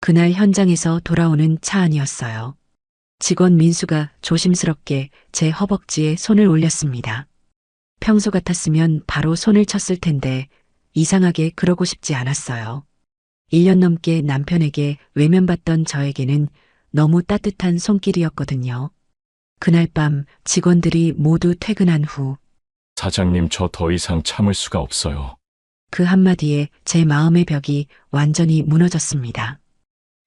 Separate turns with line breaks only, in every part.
그날 현장에서 돌아오는 차 안이었어요. 직원 민수가 조심스럽게 제 허벅지에 손을 올렸습니다. 평소 같았으면 바로 손을 쳤을 텐데 이상하게 그러고 싶지 않았어요. 1년 넘게 남편에게 외면받던 저에게는 너무 따뜻한 손길이었거든요. 그날 밤 직원들이 모두 퇴근한 후
사장님, 저 더 이상 참을 수가 없어요.
그 한마디에 제 마음의 벽이 완전히 무너졌습니다.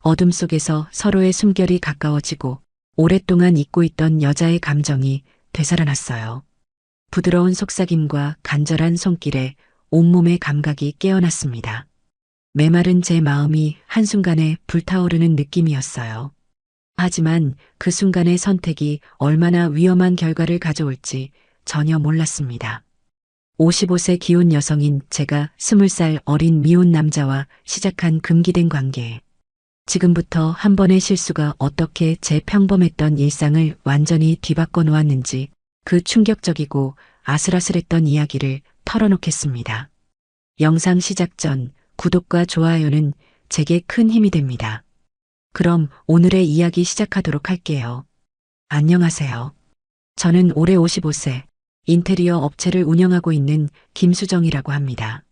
어둠 속에서 서로의 숨결이 가까워지고 오랫동안 잊고 있던 여자의 감정이 되살아났어요. 부드러운 속삭임과 간절한 손길에 온몸의 감각이 깨어났습니다. 메마른 제 마음이 한순간에 불타오르는 느낌이었어요. 하지만 그 순간의 선택이 얼마나 위험한 결과를 가져올지 전혀 몰랐습니다. 55세 기혼 여성인 제가 20살 어린 미혼 남자와 시작한 금기된 관계. 지금부터 한 번의 실수가 어떻게 제 평범했던 일상을 완전히 뒤바꿔 놓았는지 그 충격적이고 아슬아슬했던 이야기를 털어놓겠습니다. 영상 시작 전 구독과 좋아요는 제게 큰 힘이 됩니다. 그럼 오늘의 이야기 시작하도록 할게요. 안녕하세요. 저는 올해 55세 인테리어 업체를 운영하고 있는 김수정이라고 합니다.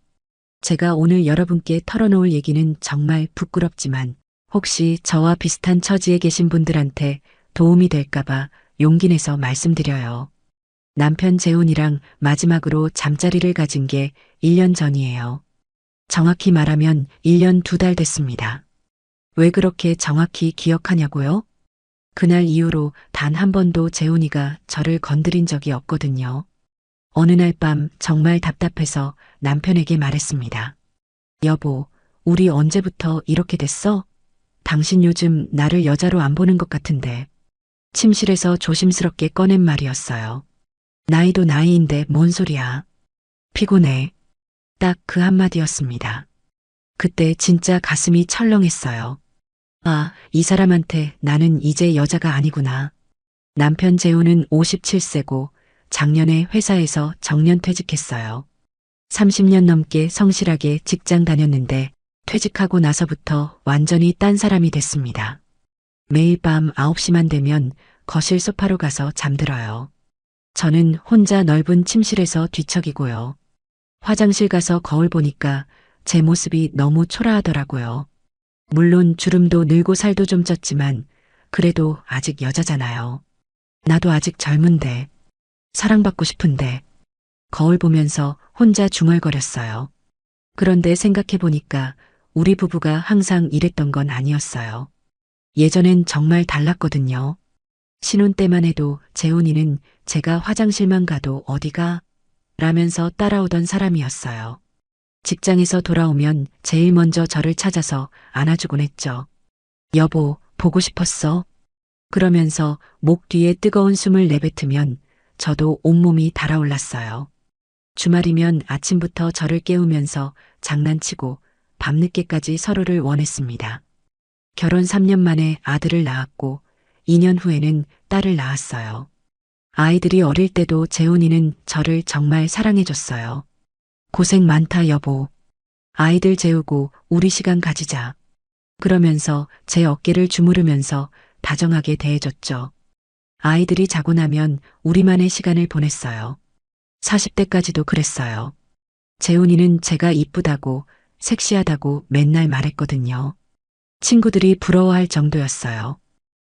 제가 오늘 여러분께 털어놓을 얘기는 정말 부끄럽지만 혹시 저와 비슷한 처지에 계신 분들한테 도움이 될까봐 용기 내서 말씀드려요. 남편 재훈이랑 마지막으로 잠자리를 가진 게 1년 전이에요. 정확히 말하면 1년 2달 됐습니다. 왜 그렇게 정확히 기억하냐고요? 그날 이후로 단 한 번도 재훈이가 저를 건드린 적이 없거든요. 어느 날 밤 정말 답답해서 남편에게 말했습니다. 여보, 우리 언제부터 이렇게 됐어? 당신 요즘 나를 여자로 안 보는 것 같은데. 침실에서 조심스럽게 꺼낸 말이었어요. 나이도 나이인데 뭔 소리야. 피곤해. 딱 그 한마디였습니다. 그때 진짜 가슴이 철렁했어요. 아, 이 사람한테 나는 이제 여자가 아니구나. 남편 재훈은 57세고 작년에 회사에서 정년퇴직했어요. 30년 넘게 성실하게 직장 다녔는데 퇴직하고 나서부터 완전히 딴 사람이 됐습니다. 매일 밤 9시만 되면 거실 소파로 가서 잠들어요. 저는 혼자 넓은 침실에서 뒤척이고요. 화장실 가서 거울 보니까 제 모습이 너무 초라하더라고요. 물론 주름도 늘고 살도 좀 쪘지만 그래도 아직 여자잖아요. 나도 아직 젊은데, 사랑받고 싶은데, 거울 보면서 혼자 중얼거렸어요. 그런데 생각해보니까 우리 부부가 항상 이랬던 건 아니었어요. 예전엔 정말 달랐거든요. 신혼 때만 해도 재훈이는 제가 화장실만 가도 어디가? 라면서 따라오던 사람이었어요. 직장에서 돌아오면 제일 먼저 저를 찾아서 안아주곤 했죠. 여보, 보고 싶었어? 그러면서 목 뒤에 뜨거운 숨을 내뱉으면 저도 온몸이 달아올랐어요. 주말이면 아침부터 저를 깨우면서 장난치고 밤늦게까지 서로를 원했습니다. 결혼 3년 만에 아들을 낳았고 2년 후에는 딸을 낳았어요. 아이들이 어릴 때도 재훈이는 저를 정말 사랑해줬어요. 고생 많다 여보. 아이들 재우고 우리 시간 가지자. 그러면서 제 어깨를 주무르면서 다정하게 대해줬죠. 아이들이 자고 나면 우리만의 시간을 보냈어요. 40대까지도 그랬어요. 재훈이는 제가 이쁘다고 섹시하다고 맨날 말했거든요. 친구들이 부러워할 정도였어요.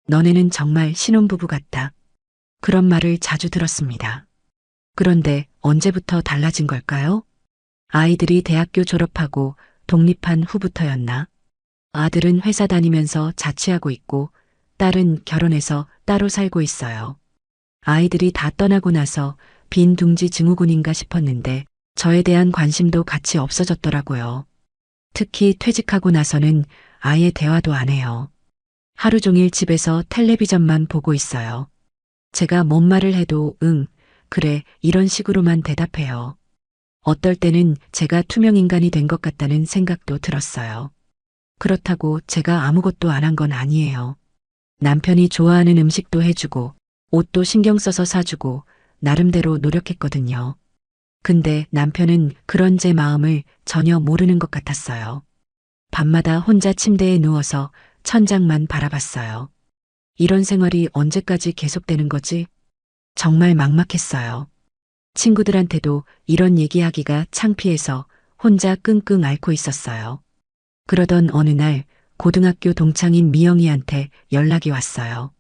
너네는 정말 신혼부부 같다. 그런 말을 자주 들었습니다. 그런데 언제부터 달라진 걸까요? 아이들이 대학교 졸업하고 독립한 후부터였나? 아들은 회사 다니면서 자취하고 있고 딸은 결혼해서 따로 살고 있어요. 아이들이 다 떠나고 나서 빈 둥지 증후군인가 싶었는데 저에 대한 관심도 같이 없어졌더라고요. 특히 퇴직하고 나서는 아예 대화도 안 해요. 하루 종일 집에서 텔레비전만 보고 있어요. 제가 뭔 말을 해도 응, 그래, 이런 식으로만 대답해요. 어떨 때는 제가 투명인간이 된 것 같다는 생각도 들었어요. 그렇다고 제가 아무것도 안 한 건 아니에요. 남편이 좋아하는 음식도 해주고 옷도 신경 써서 사주고 나름대로 노력했거든요. 근데 남편은 그런 제 마음을 전혀 모르는 것 같았어요. 밤마다 혼자 침대에 누워서 천장만 바라봤어요. 이런 생활이 언제까지 계속되는 거지? 정말 막막했어요. 친구들한테도 이런 얘기하기가 창피해서 혼자 끙끙 앓고 있었어요. 그러던 어느 날 고등학교 동창인 미영이한테 연락이 왔어요.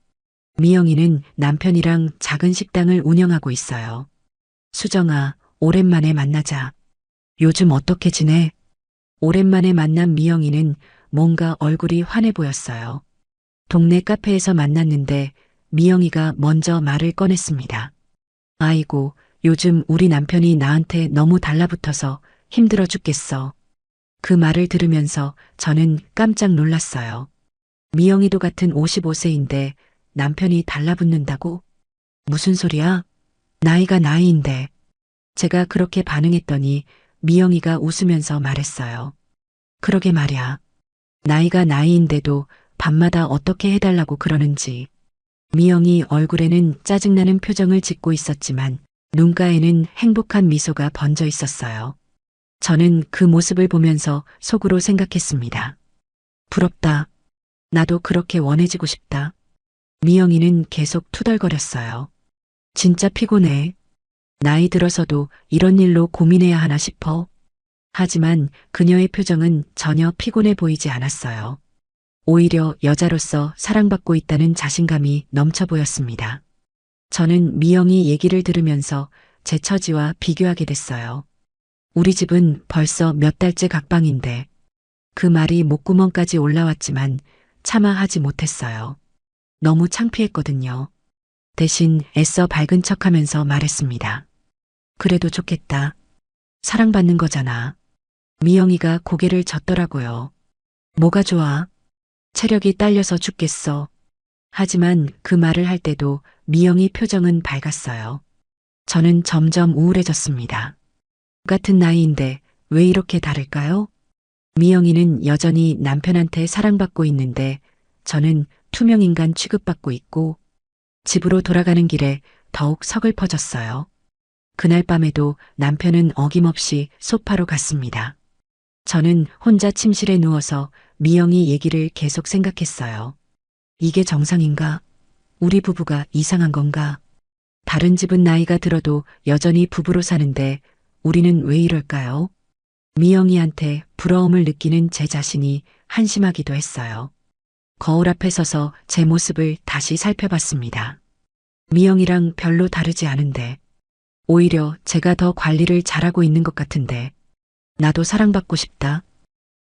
미영이는 남편이랑 작은 식당을 운영하고 있어요. 수정아, 오랜만에 만나자. 요즘 어떻게 지내? 오랜만에 만난 미영이는 뭔가 얼굴이 환해 보였어요. 동네 카페에서 만났는데 미영이가 먼저 말을 꺼냈습니다. 아이고, 요즘 우리 남편이 나한테 너무 달라붙어서 힘들어 죽겠어. 그 말을 들으면서 저는 깜짝 놀랐어요. 미영이도 같은 55세인데 남편이 달라붙는다고? 무슨 소리야? 나이가 나이인데. 제가 그렇게 반응했더니 미영이가 웃으면서 말했어요. 그러게 말야. 나이가 나이인데도 밤마다 어떻게 해달라고 그러는지. 미영이 얼굴에는 짜증나는 표정을 짓고 있었지만 눈가에는 행복한 미소가 번져 있었어요. 저는 그 모습을 보면서 속으로 생각했습니다. 부럽다. 나도 그렇게 원해지고 싶다. 미영이는 계속 투덜거렸어요. 진짜 피곤해. 나이 들어서도 이런 일로 고민해야 하나 싶어. 하지만 그녀의 표정은 전혀 피곤해 보이지 않았어요. 오히려 여자로서 사랑받고 있다는 자신감이 넘쳐 보였습니다. 저는 미영이 얘기를 들으면서 제 처지와 비교하게 됐어요. 우리 집은 벌써 몇 달째 각방인데 그 말이 목구멍까지 올라왔지만 차마 하지 못했어요. 너무 창피했거든요. 대신 애써 밝은 척하면서 말했습니다. 그래도 좋겠다. 사랑받는 거잖아. 미영이가 고개를 젓더라고요. 뭐가 좋아? 체력이 딸려서 죽겠어. 하지만 그 말을 할 때도 미영이 표정은 밝았어요. 저는 점점 우울해졌습니다. 같은 나이인데 왜 이렇게 다를까요? 미영이는 여전히 남편한테 사랑받고 있는데 저는 투명인간 취급받고 있고 집으로 돌아가는 길에 더욱 서글퍼졌어요. 그날 밤에도 남편은 어김없이 소파로 갔습니다. 저는 혼자 침실에 누워서 미영이 얘기를 계속 생각했어요. 이게 정상인가? 우리 부부가 이상한 건가? 다른 집은 나이가 들어도 여전히 부부로 사는데 우리는 왜 이럴까요? 미영이한테 부러움을 느끼는 제 자신이 한심하기도 했어요. 거울 앞에 서서 제 모습을 다시 살펴봤습니다. 미영이랑 별로 다르지 않은데 오히려 제가 더 관리를 잘하고 있는 것 같은데 나도 사랑받고 싶다.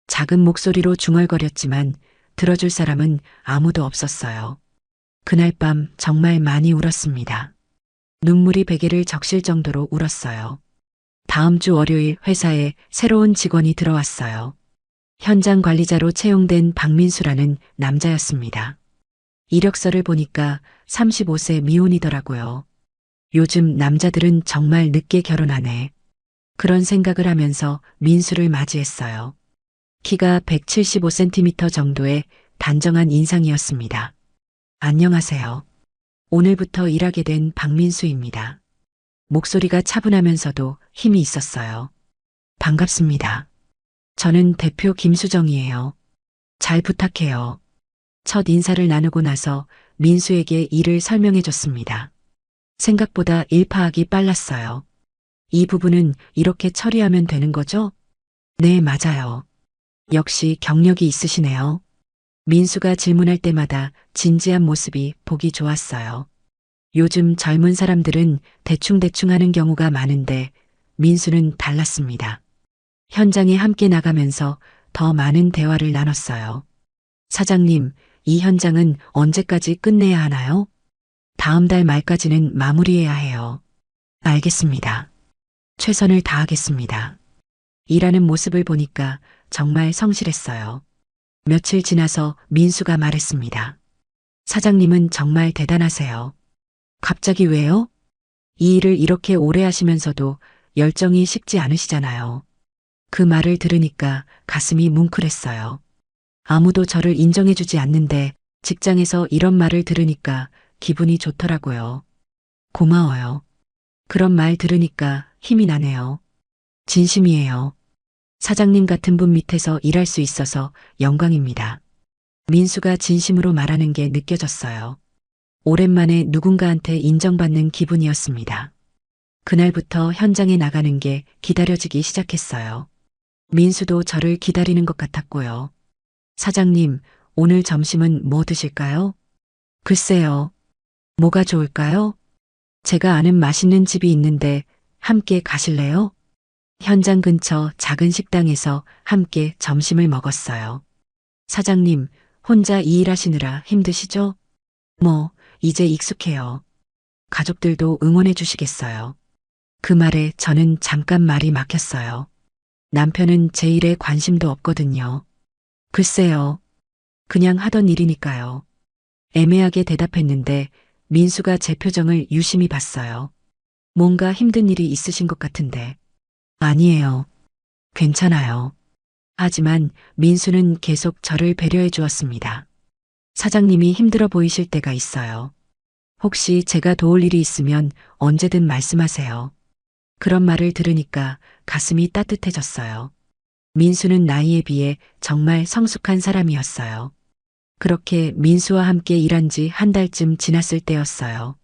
작은 목소리로 중얼거렸지만 들어줄 사람은 아무도 없었어요. 그날 밤 정말 많이 울었습니다. 눈물이 베개를 적실 정도로 울었어요. 다음 주 월요일 회사에 새로운 직원이 들어왔어요. 현장 관리자로 채용된 박민수라는 남자였습니다. 이력서를 보니까 35세 미혼이더라고요. 요즘 남자들은 정말 늦게 결혼하네. 그런 생각을 하면서 민수를 맞이했어요. 키가 175cm 정도의 단정한 인상이었습니다. 안녕하세요. 오늘부터 일하게 된 박민수입니다. 목소리가 차분하면서도 힘이 있었어요. 반갑습니다. 저는 대표 김수정이에요. 잘 부탁해요. 첫 인사를 나누고 나서 민수에게 일을 설명해 줬습니다. 생각보다 일 파악이 빨랐어요. 이 부분은 이렇게 처리하면 되는 거죠? 네, 맞아요. 역시 경력이 있으시네요. 민수가 질문할 때마다 진지한 모습이 보기 좋았어요. 요즘 젊은 사람들은 대충대충 하는 경우가 많은데 민수는 달랐습니다. 현장에 함께 나가면서 더 많은 대화를 나눴어요. 사장님, 이 현장은 언제까지 끝내야 하나요? 다음 달 말까지는 마무리해야 해요. 알겠습니다. 최선을 다하겠습니다. 일하는 모습을 보니까 정말 성실했어요. 며칠 지나서 민수가 말했습니다. 사장님은 정말 대단하세요. 갑자기 왜요? 이 일을 이렇게 오래 하시면서도 열정이 식지 않으시잖아요. 그 말을 들으니까 가슴이 뭉클했어요. 아무도 저를 인정해주지 않는데 직장에서 이런 말을 들으니까 기분이 좋더라고요. 고마워요. 그런 말 들으니까 힘이 나네요. 진심이에요. 사장님 같은 분 밑에서 일할 수 있어서 영광입니다. 민수가 진심으로 말하는 게 느껴졌어요. 오랜만에 누군가한테 인정받는 기분이었습니다. 그날부터 현장에 나가는 게 기다려지기 시작했어요. 민수도 저를 기다리는 것 같았고요. 사장님, 오늘 점심은 뭐 드실까요? 글쎄요. 뭐가 좋을까요? 제가 아는 맛있는 집이 있는데 함께 가실래요? 현장 근처 작은 식당에서 함께 점심을 먹었어요. 사장님, 혼자 이 일하시느라 힘드시죠? 뭐, 이제 익숙해요. 가족들도 응원해 주시겠어요. 그 말에 저는 잠깐 말이 막혔어요. 남편은 제 일에 관심도 없거든요. 글쎄요. 그냥 하던 일이니까요. 애매하게 대답했는데 민수가 제 표정을 유심히 봤어요. 뭔가 힘든 일이 있으신 것 같은데. 아니에요. 괜찮아요. 하지만 민수는 계속 저를 배려해 주었습니다. 사장님이 힘들어 보이실 때가 있어요. 혹시 제가 도울 일이 있으면 언제든 말씀하세요. 그런 말을 들으니까 가슴이 따뜻해졌어요. 민수는 나이에 비해 정말 성숙한 사람이었어요. 그렇게 민수와 함께 일한 지 한 달쯤 지났을 때였어요.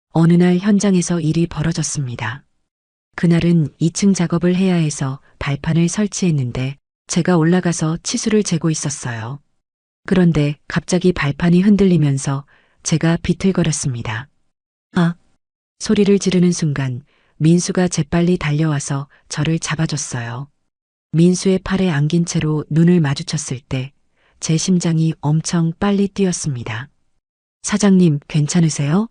어느 날 현장에서 일이 벌어졌습니다. 그날은 2층 작업을 해야 해서 발판을 설치했는데 제가 올라가서 치수를 재고 있었어요. 그런데 갑자기 발판이 흔들리면서 제가 비틀거렸습니다. 아! 소리를 지르는 순간 민수가 재빨리 달려와서 저를 잡아줬어요. 민수의 팔에 안긴 채로 눈을 마주쳤을 때 제 심장이 엄청 빨리 뛰었습니다. 사장님, 괜찮으세요?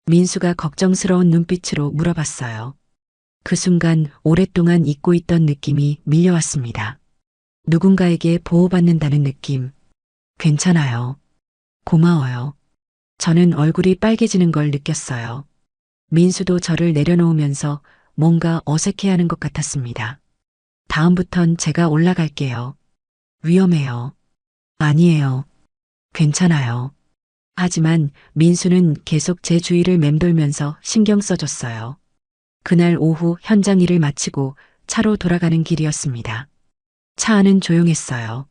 민수가 걱정스러운 눈빛으로 물어봤어요. 그 순간 오랫동안 잊고 있던 느낌이 밀려왔습니다. 누군가에게 보호받는다는 느낌. 괜찮아요. 고마워요. 저는 얼굴이 빨개지는 걸 느꼈어요. 민수도 저를 내려놓으면서 뭔가 어색해하는 것 같았습니다. 다음부턴 제가 올라갈게요. 위험해요. 아니에요. 괜찮아요. 하지만 민수는 계속 제 주위를 맴돌면서 신경 써줬어요. 그날 오후 현장 일을 마치고 차로 돌아가는 길이었습니다. 차 안은 조용했어요.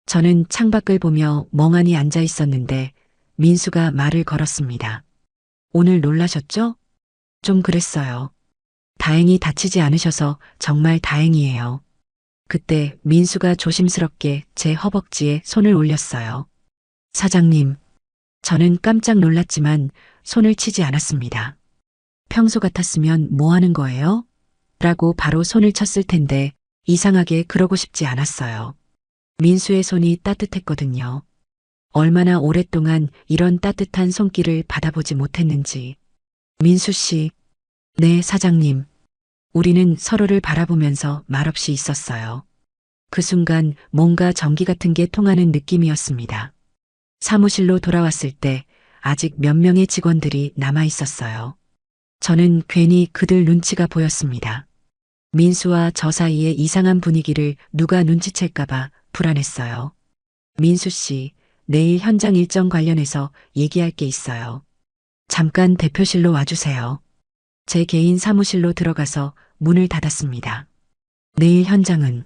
저는 창밖을 보며 멍하니 앉아 있었는데 민수가 말을 걸었습니다. 오늘 놀라셨죠? 좀 그랬어요. 다행히 다치지 않으셔서 정말 다행이에요. 그때 민수가 조심스럽게 제 허벅지에 손을 올렸어요. 사장님, 저는 깜짝 놀랐지만 손을 치지 않았습니다. 평소 같았으면 뭐 하는 거예요? 라고 바로 손을 쳤을 텐데 이상하게 그러고 싶지 않았어요. 민수의 손이 따뜻했거든요. 얼마나 오랫동안 이런 따뜻한 손길을 받아보지 못했는지. 민수 씨, 네, 사장님. 우리는 서로를 바라보면서 말없이 있었어요. 그 순간 뭔가 전기 같은 게 통하는 느낌이었습니다. 사무실로 돌아왔을 때 아직 몇 명의 직원들이 남아 있었어요. 저는 괜히 그들 눈치가 보였습니다. 민수와 저 사이의 이상한 분위기를 누가 눈치챌까봐 불안했어요. 민수 씨, 내일 현장 일정 관련해서 얘기할 게 있어요. 잠깐 대표실로 와주세요. 제 개인 사무실로 들어가서 문을 닫았습니다. 내일 현장은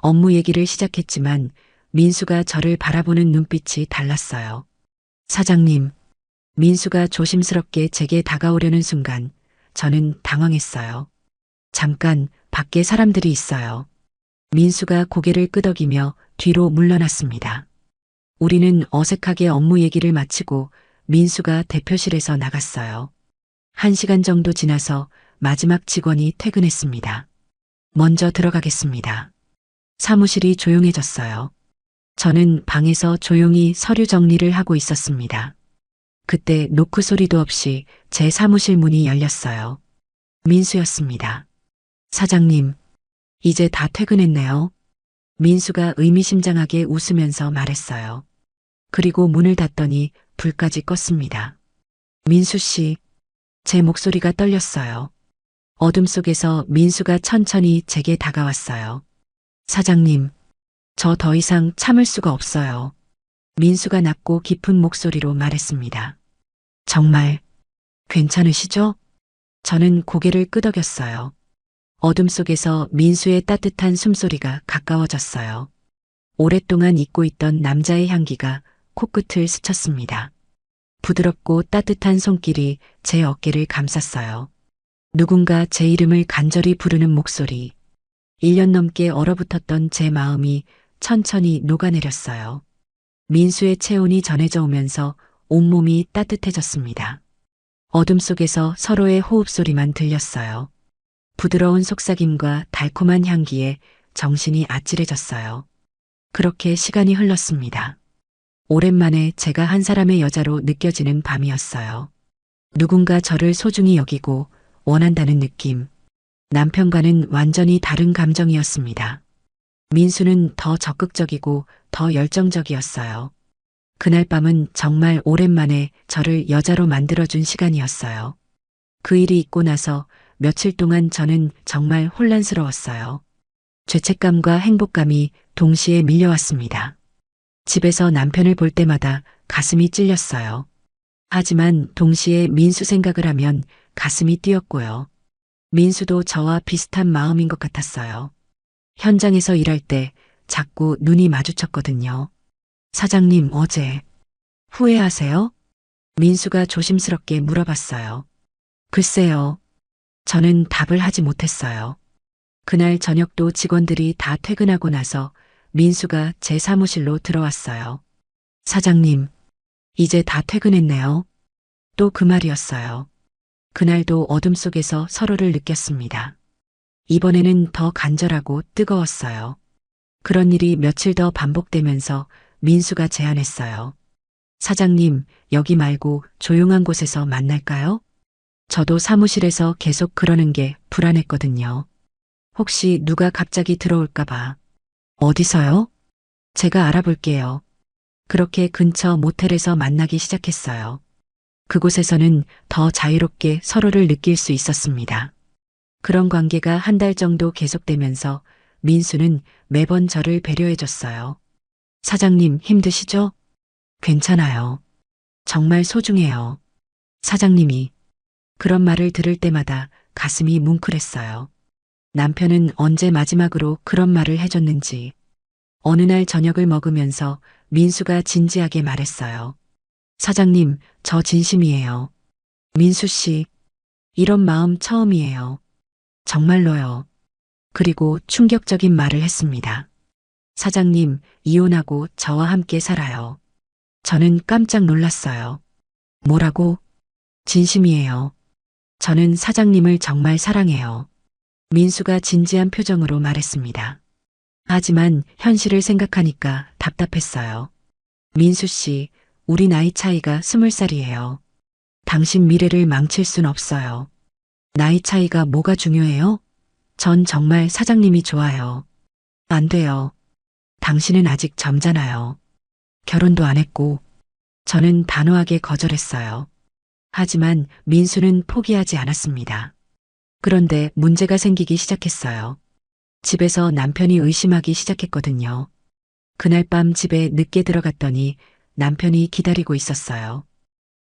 업무 얘기를 시작했지만 민수가 저를 바라보는 눈빛이 달랐어요. 사장님, 민수가 조심스럽게 제게 다가오려는 순간 저는 당황했어요. 잠깐 밖에 사람들이 있어요. 민수가 고개를 끄덕이며 뒤로 물러났습니다. 우리는 어색하게 업무 얘기를 마치고 민수가 대표실에서 나갔어요. 1시간 정도 지나서 마지막 직원이 퇴근했습니다. 먼저 들어가겠습니다. 사무실이 조용해졌어요. 저는 방에서 조용히 서류 정리를 하고 있었습니다. 그때 노크 소리도 없이 제 사무실 문이 열렸어요. 민수였습니다. 사장님, 이제 다 퇴근했네요. 민수가 의미심장하게 웃으면서 말했어요. 그리고 문을 닫더니 불까지 껐습니다. 민수 씨, 제 목소리가 떨렸어요. 어둠 속에서 민수가 천천히 제게 다가왔어요. 사장님, 저 더 이상 참을 수가 없어요. 민수가 낮고 깊은 목소리로 말했습니다. 정말 괜찮으시죠? 저는 고개를 끄덕였어요. 어둠 속에서 민수의 따뜻한 숨소리가 가까워졌어요. 오랫동안 잊고 있던 남자의 향기가 코끝을 스쳤습니다. 부드럽고 따뜻한 손길이 제 어깨를 감쌌어요. 누군가 제 이름을 간절히 부르는 목소리. 1년 넘게 얼어붙었던 제 마음이 천천히 녹아내렸어요. 민수의 체온이 전해져 오면서 온몸이 따뜻해졌습니다. 어둠 속에서 서로의 호흡 소리만 들렸어요. 부드러운 속삭임과 달콤한 향기에 정신이 아찔해졌어요. 그렇게 시간이 흘렀습니다. 오랜만에 제가 한 사람의 여자로 느껴지는 밤이었어요. 누군가 저를 소중히 여기고 원한다는 느낌. 남편과는 완전히 다른 감정이었습니다. 민수는 더 적극적이고 더 열정적이었어요. 그날 밤은 정말 오랜만에 저를 여자로 만들어준 시간이었어요. 그 일이 있고 나서 며칠 동안 저는 정말 혼란스러웠어요. 죄책감과 행복감이 동시에 밀려왔습니다. 집에서 남편을 볼 때마다 가슴이 찔렸어요. 하지만 동시에 민수 생각을 하면 가슴이 뛰었고요. 민수도 저와 비슷한 마음인 것 같았어요. 현장에서 일할 때 자꾸 눈이 마주쳤거든요. 사장님, 어제 후회하세요? 민수가 조심스럽게 물어봤어요. 글쎄요. 저는 답을 하지 못했어요. 그날 저녁도 직원들이 다 퇴근하고 나서 민수가 제 사무실로 들어왔어요. 사장님, 이제 다 퇴근했네요. 또 그 말이었어요. 그날도 어둠 속에서 서로를 느꼈습니다. 이번에는 더 간절하고 뜨거웠어요. 그런 일이 며칠 더 반복되면서 민수가 제안했어요. 사장님, 여기 말고 조용한 곳에서 만날까요? 저도 사무실에서 계속 그러는 게 불안했거든요. 혹시 누가 갑자기 들어올까봐. 어디서요? 제가 알아볼게요. 그렇게 근처 모텔에서 만나기 시작했어요. 그곳에서는 더 자유롭게 서로를 느낄 수 있었습니다. 그런 관계가 한 달 정도 계속되면서 민수는 매번 저를 배려해줬어요. 사장님, 힘드시죠? 괜찮아요. 정말 소중해요. 사장님이 그런 말을 들을 때마다 가슴이 뭉클했어요. 남편은 언제 마지막으로 그런 말을 해줬는지. 어느 날 저녁을 먹으면서 민수가 진지하게 말했어요. 사장님, 저 진심이에요. 민수 씨, 이런 마음 처음이에요. 정말로요. 그리고 충격적인 말을 했습니다. 사장님, 이혼하고 저와 함께 살아요. 저는 깜짝 놀랐어요. 뭐라고? 진심이에요. 저는 사장님을 정말 사랑해요. 민수가 진지한 표정으로 말했습니다. 하지만 현실을 생각하니까 답답했어요. 민수 씨, 우리 나이 차이가 20살이에요. 당신 미래를 망칠 순 없어요. 나이 차이가 뭐가 중요해요? 전 정말 사장님이 좋아요. 안 돼요. 당신은 아직 젊잖아요. 결혼도 안 했고. 저는 단호하게 거절했어요. 하지만 민수는 포기하지 않았습니다. 그런데 문제가 생기기 시작했어요. 집에서 남편이 의심하기 시작했거든요. 그날 밤 집에 늦게 들어갔더니 남편이 기다리고 있었어요.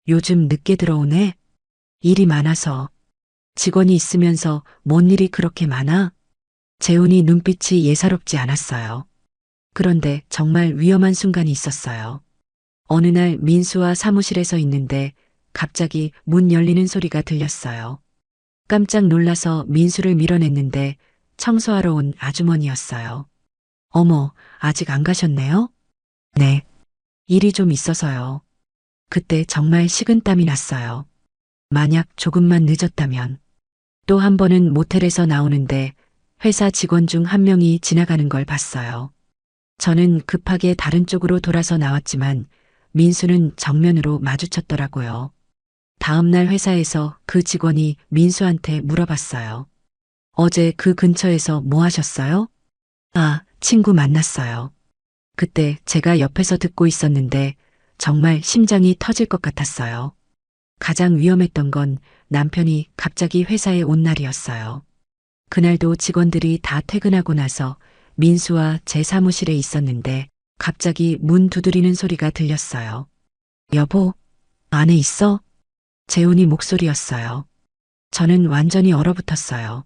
요즘 늦게 들어오네? 일이 많아서. 직원이 있으면서 뭔 일이 그렇게 많아? 재훈이 눈빛이 예사롭지 않았어요. 그런데 정말 위험한 순간이 있었어요. 어느 날 민수와 사무실에서 있는데 갑자기 문 열리는 소리가 들렸어요. 깜짝 놀라서 민수를 밀어냈는데 청소하러 온 아주머니였어요. 어머, 아직 안 가셨네요? 네. 일이 좀 있어서요. 그때 정말 식은땀이 났어요. 만약 조금만 늦었다면. 또 한 번은 모텔에서 나오는데 회사 직원 중 한 명이 지나가는 걸 봤어요. 저는 급하게 다른 쪽으로 돌아서 나왔지만 민수는 정면으로 마주쳤더라고요. 다음 날 회사에서 그 직원이 민수한테 물어봤어요. 어제 그 근처에서 뭐 하셨어요? 아, 친구 만났어요. 그때 제가 옆에서 듣고 있었는데 정말 심장이 터질 것 같았어요. 가장 위험했던 건 남편이 갑자기 회사에 온 날이었어요. 그날도 직원들이 다 퇴근하고 나서 민수와 제 사무실에 있었는데 갑자기 문 두드리는 소리가 들렸어요. 여보, 안에 있어? 재훈이 목소리였어요. 저는 완전히 얼어붙었어요.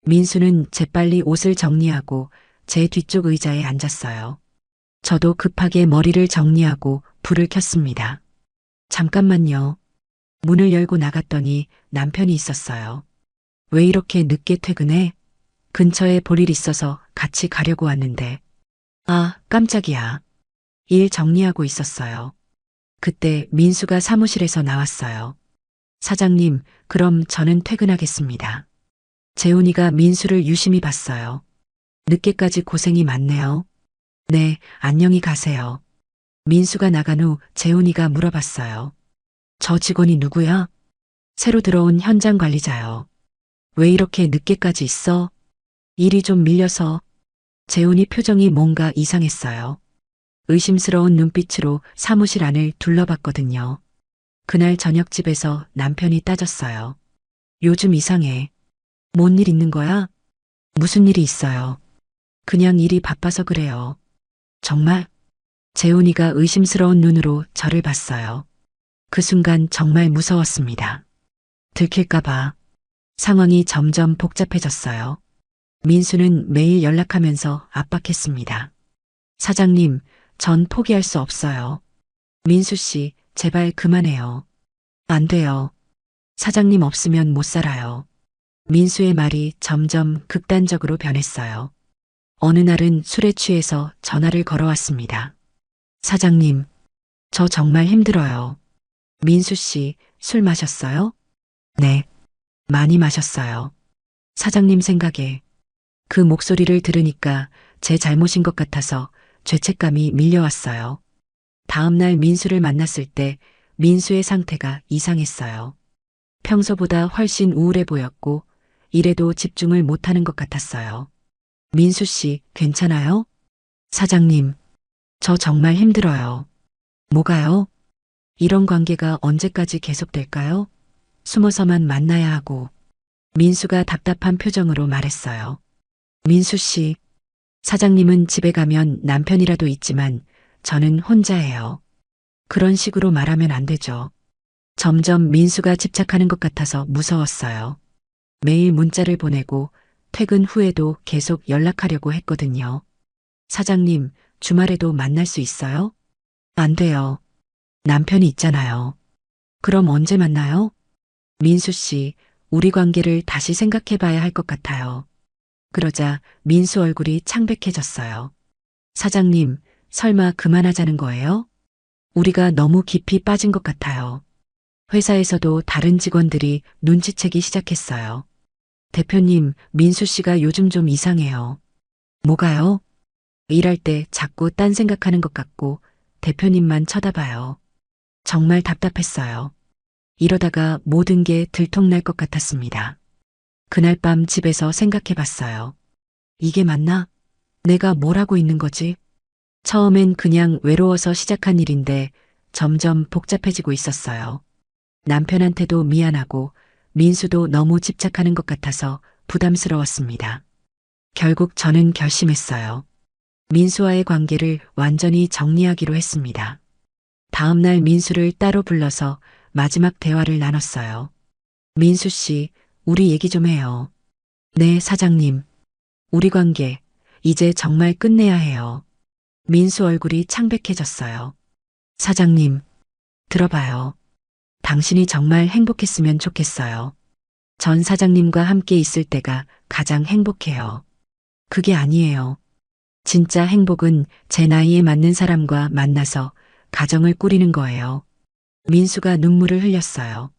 민수는 재빨리 옷을 정리하고 제 뒤쪽 의자에 앉았어요. 저도 급하게 머리를 정리하고 불을 켰습니다. 잠깐만요. 문을 열고 나갔더니 남편이 있었어요. 왜 이렇게 늦게 퇴근해? 근처에 볼 일 있어서 같이 가려고 왔는데. 아, 깜짝이야. 일 정리하고 있었어요. 그때 민수가 사무실에서 나왔어요. 사장님, 그럼 저는 퇴근하겠습니다. 재훈이가 민수를 유심히 봤어요. 늦게까지 고생이 많네요. 네, 안녕히 가세요. 민수가 나간 후 재훈이가 물어봤어요. 저 직원이 누구야? 새로 들어온 현장 관리자요. 왜 이렇게 늦게까지 있어? 일이 좀 밀려서. 재훈이 표정이 뭔가 이상했어요. 의심스러운 눈빛으로 사무실 안을 둘러봤거든요. 그날 저녁집에서 남편이 따졌어요. 요즘 이상해. 뭔 일 있는 거야? 무슨 일이 있어요? 그냥 일이 바빠서 그래요. 정말? 재훈이가 의심스러운 눈으로 저를 봤어요. 그 순간 정말 무서웠습니다. 들킬까봐. 상황이 점점 복잡해졌어요. 민수는 매일 연락하면서 압박했습니다. 사장님, 전 포기할 수 없어요. 민수 씨, 제발 그만해요. 안 돼요. 사장님 없으면 못 살아요. 민수의 말이 점점 극단적으로 변했어요. 어느 날은 술에 취해서 전화를 걸어왔습니다. 사장님, 저 정말 힘들어요. 민수 씨, 술 마셨어요? 네, 많이 마셨어요. 사장님 생각에. 그 목소리를 들으니까 제 잘못인 것 같아서 죄책감이 밀려왔어요. 다음날 민수를 만났을 때 민수의 상태가 이상했어요. 평소보다 훨씬 우울해 보였고 일에도 집중을 못하는 것 같았어요. 민수 씨, 괜찮아요? 사장님, 저 정말 힘들어요. 뭐가요? 이런 관계가 언제까지 계속될까요? 숨어서만 만나야 하고. 민수가 답답한 표정으로 말했어요. 민수 씨, 사장님은 집에 가면 남편이라도 있지만 저는 혼자예요. 그런 식으로 말하면 안 되죠. 점점 민수가 집착하는 것 같아서 무서웠어요. 매일 문자를 보내고 퇴근 후에도 계속 연락하려고 했거든요. 사장님, 주말에도 만날 수 있어요? 안 돼요. 남편이 있잖아요. 그럼 언제 만나요? 민수 씨, 우리 관계를 다시 생각해 봐야 할 것 같아요. 그러자 민수 얼굴이 창백해졌어요. 사장님, 설마 그만하자는 거예요? 우리가 너무 깊이 빠진 것 같아요. 회사에서도 다른 직원들이 눈치채기 시작했어요. 대표님, 민수 씨가 요즘 좀 이상해요. 뭐가요? 일할 때 자꾸 딴 생각하는 것 같고 대표님만 쳐다봐요. 정말 답답했어요. 이러다가 모든 게 들통날 것 같았습니다. 그날 밤 집에서 생각해 봤어요. 이게 맞나? 내가 뭘 하고 있는 거지? 처음엔 그냥 외로워서 시작한 일인데 점점 복잡해지고 있었어요. 남편한테도 미안하고 민수도 너무 집착하는 것 같아서 부담스러웠습니다. 결국 저는 결심했어요. 민수와의 관계를 완전히 정리하기로 했습니다. 다음 날 민수를 따로 불러서 마지막 대화를 나눴어요. 민수 씨, 우리 얘기 좀 해요. 네, 사장님. 우리 관계, 이제 정말 끝내야 해요. 민수 얼굴이 창백해졌어요. 사장님, 들어봐요. 당신이 정말 행복했으면 좋겠어요. 전 사장님과 함께 있을 때가 가장 행복해요. 그게 아니에요. 진짜 행복은 제 나이에 맞는 사람과 만나서 가정을 꾸리는 거예요. 민수가 눈물을 흘렸어요.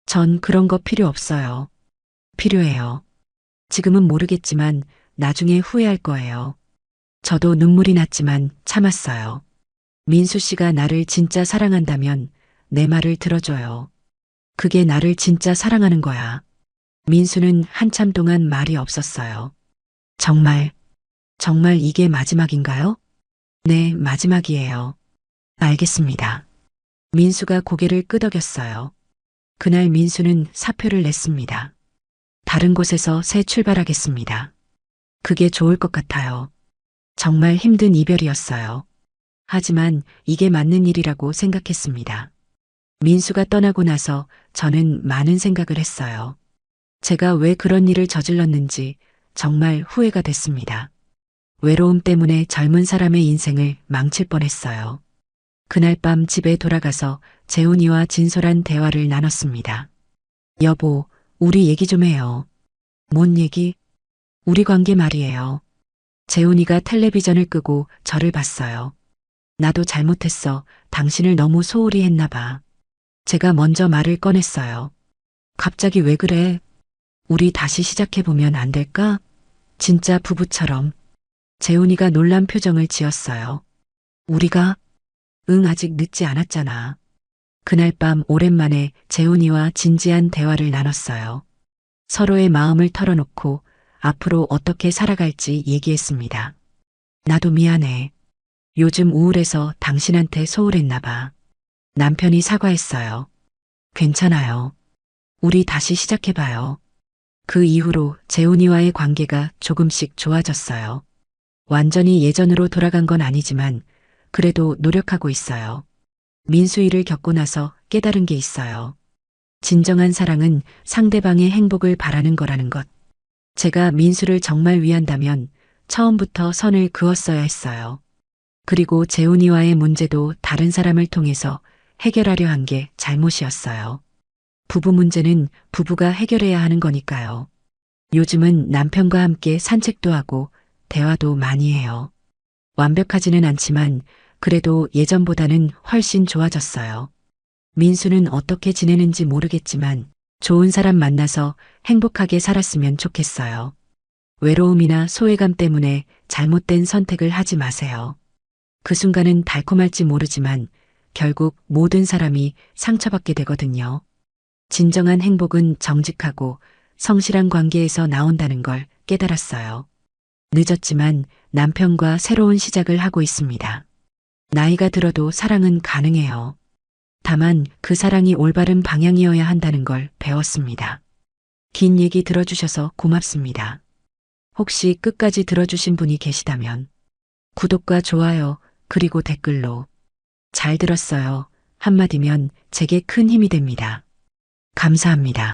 전 그런 거 필요 없어요. 필요해요. 지금은 모르겠지만 나중에 후회할 거예요. 저도 눈물이 났지만 참았어요. 민수 씨가 나를 진짜 사랑한다면 내 말을 들어줘요. 그게 나를 진짜 사랑하는 거야. 민수는 한참 동안 말이 없었어요. 정말, 정말 이게 마지막인가요? 네, 마지막이에요. 알겠습니다. 민수가 고개를 끄덕였어요. 그날 민수는 사표를 냈습니다. 다른 곳에서 새 출발하겠습니다. 그게 좋을 것 같아요. 정말 힘든 이별이었어요. 하지만 이게 맞는 일이라고 생각했습니다. 민수가 떠나고 나서 저는 많은 생각을 했어요. 제가 왜 그런 일을 저질렀는지, 정말 후회가 됐습니다. 외로움 때문에 젊은 사람의 인생을 망칠 뻔했어요. 그날 밤 집에 돌아가서 재훈이와 진솔한 대화를 나눴습니다. 여보, 우리 얘기 좀 해요. 뭔 얘기? 우리 관계 말이에요. 재훈이가 텔레비전을 끄고 저를 봤어요. 나도 잘못했어. 당신을 너무 소홀히 했나 봐. 제가 먼저 말을 꺼냈어요. 갑자기 왜 그래? 우리 다시 시작해보면 안 될까? 진짜 부부처럼. 재훈이가 놀란 표정을 지었어요. 우리가? 응, 아직 늦지 않았잖아. 그날 밤 오랜만에 재훈이와 진지한 대화를 나눴어요. 서로의 마음을 털어놓고 앞으로 어떻게 살아갈지 얘기했습니다. 나도 미안해. 요즘 우울해서 당신한테 소홀했나 봐. 남편이 사과했어요. 괜찮아요. 우리 다시 시작해봐요. 그 이후로 재훈이와의 관계가 조금씩 좋아졌어요. 완전히 예전으로 돌아간 건 아니지만 그래도 노력하고 있어요. 민수이를 겪고 나서 깨달은 게 있어요. 진정한 사랑은 상대방의 행복을 바라는 거라는 것. 제가 민수를 정말 위한다면 처음부터 선을 그었어야 했어요. 그리고 재훈이와의 문제도 다른 사람을 통해서 해결하려 한 게 잘못이었어요. 부부 문제는 부부가 해결해야 하는 거니까요. 요즘은 남편과 함께 산책도 하고 대화도 많이 해요. 완벽하지는 않지만 그래도 예전보다는 훨씬 좋아졌어요. 민수는 어떻게 지내는지 모르겠지만 좋은 사람 만나서 행복하게 살았으면 좋겠어요. 외로움이나 소외감 때문에 잘못된 선택을 하지 마세요. 그 순간은 달콤할지 모르지만 결국 모든 사람이 상처받게 되거든요. 진정한 행복은 정직하고 성실한 관계에서 나온다는 걸 깨달았어요. 늦었지만 남편과 새로운 시작을 하고 있습니다. 나이가 들어도 사랑은 가능해요. 다만 그 사랑이 올바른 방향이어야 한다는 걸 배웠습니다. 긴 얘기 들어주셔서 고맙습니다. 혹시 끝까지 들어주신 분이 계시다면 구독과 좋아요 그리고 댓글로 잘 들었어요 한마디면 제게 큰 힘이 됩니다. 감사합니다.